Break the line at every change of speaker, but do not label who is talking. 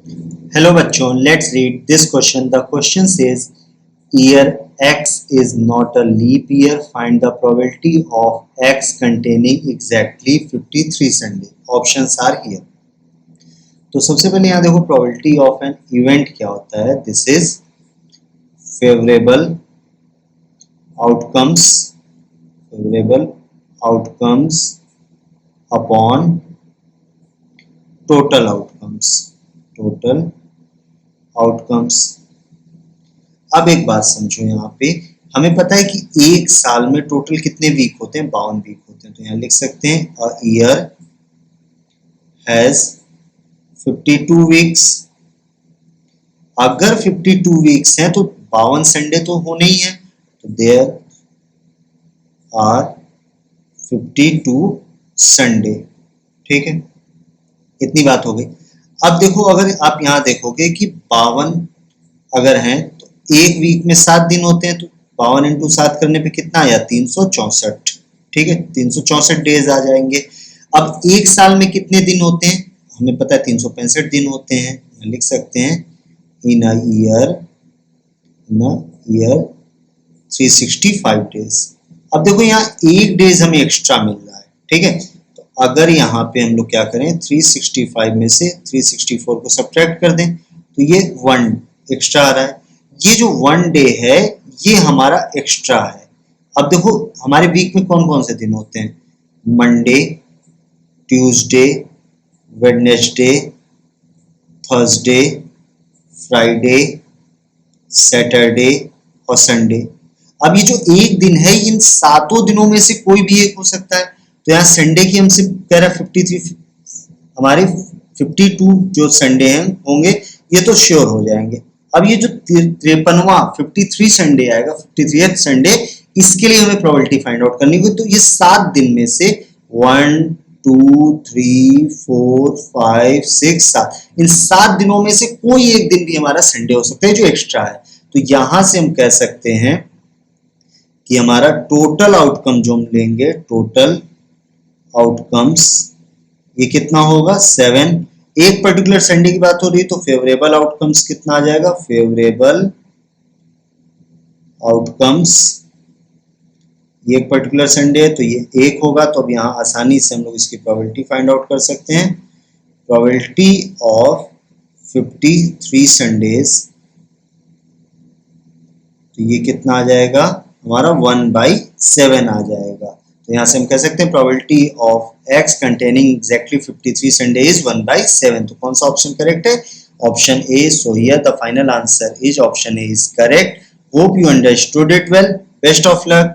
Hello बच्चों, let's read this question. The question says year X is not a leap year. Find the probability of X containing exactly 53 Sunday. Options are here. तो सबसे पहले यहाँ देखो probability of an event क्या होता है. This is favorable outcomes upon total outcomes. अब एक बात समझो, यहाँ पे हमें पता है कि एक साल में टोटल कितने वीक होते हैं, 52 वीक होते हैं. तो यहाँ लिख सकते हैं अ ईयर हैज 52 वीक्स. अगर 52 वीक्स हैं तो 52 संडे तो होने ही है. तो देयर आर 52 संडे. ठीक है, इतनी बात हो गई. अब देखो, अगर आप यहाँ देखोगे कि 52 अगर हैं तो एक वीक में 7 दिन होते हैं. तो 52 इंटू 7 करने पे कितना आया, 364. ठीक है, 364 डेज आ जाएंगे. अब एक साल में कितने दिन होते हैं, हमें पता है 365 दिन होते हैं. लिख सकते हैं इन अ ईयर 365 डेज. अब देखो यहाँ एक डेज हमें एक्स्ट्रा मिल रहा है. ठीक है, अगर यहाँ पे हम लोग क्या करें, 365 में से 364 को सब्ट्रैक्ट कर दें तो ये 1 एक्स्ट्रा आ रहा है. ये जो 1 डे है ये हमारा एक्स्ट्रा है. अब देखो हमारे वीक में कौन कौन से दिन होते हैं, Monday, Tuesday, Wednesday, Thursday, Friday, Saturday और संडे. अब ये जो एक दिन है इन सातों दिनों में से कोई भी एक हो सकता है. तो यहाँ संडे की हमसे कह रहा है 53, हमारे 52 जो संडे हैं होंगे ये तो श्योर हो जाएंगे. अब ये जो 53वां 53 संडे आएगा, 53th संडे, इसके लिए हमें प्रोबेबिलिटी फाइंड आउट करनी होगी. तो ये 7 दिन में से 1 2 3 4 5 6 7, इन 7 दिनों में से कोई एक दिन भी हमारा संडे हो सकता है जो एक्स्ट्रा है. तो यहां से हम कह सकते हैं कि हमारा टोटल आउटकम जो हम लेंगे, टोटल आउटकम्स, ये कितना होगा, 7. एक पर्टिकुलर संडे की बात हो रही है तो फेवरेबल आउटकम्स कितना आ जाएगा, फेवरेबल आउटकम्स, ये एक पर्टिकुलर संडे है तो ये 1 होगा. तो अब यहाँ आसानी से हम लोग इसकी प्रोबेबिलिटी फाइंड आउट कर सकते हैं. प्रोबेबिलिटी ऑफ 53 संडेज, तो ये कितना आ जाएगा हमारा 1/7 आ जाएगा. तो यहाँ से हम कह सकते हैं probability of x containing exactly 53 Sunday is 1/7. तो कौन सा ऑप्शन करेक्ट है, option A. So here the final answer is option A is correct. Hope you understood it well. Best of luck.